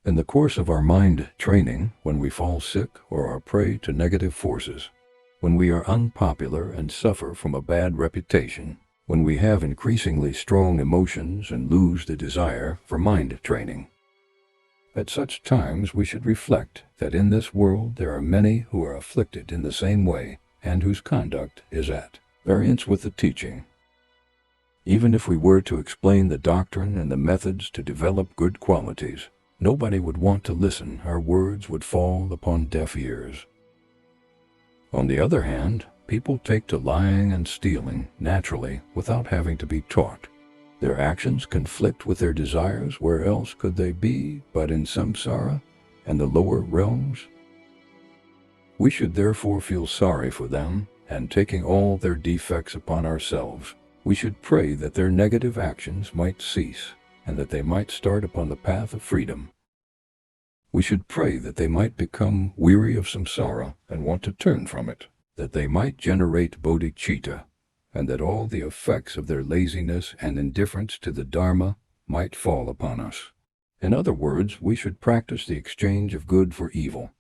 In the course of our mind training, when we fall sick or are prey to negative forces, when we are unpopular and suffer from a bad reputation, when we have increasingly strong emotions and lose the desire for mind training, at such times we should reflect that in this world there are many who are afflicted in the same way and whose conduct is at variance with the teaching. Even if we were to explain the doctrine and the methods to develop good qualities, nobody would want to listen. Our words would fall upon deaf ears. On the other hand, people take to lying and stealing naturally without having to be taught. Their actions conflict with their desires. Where else could they be but in samsara and the lower realms? We should therefore feel sorry for them, and taking all their defects upon ourselves, we should pray that their negative actions might cease, and that they might start upon the path of freedom. We should pray that they might become weary of samsara and want to turn from it, that they might generate bodhicitta, and that all the effects of their laziness and indifference to the Dharma might fall upon us. In other words, we should practice the exchange of good for evil,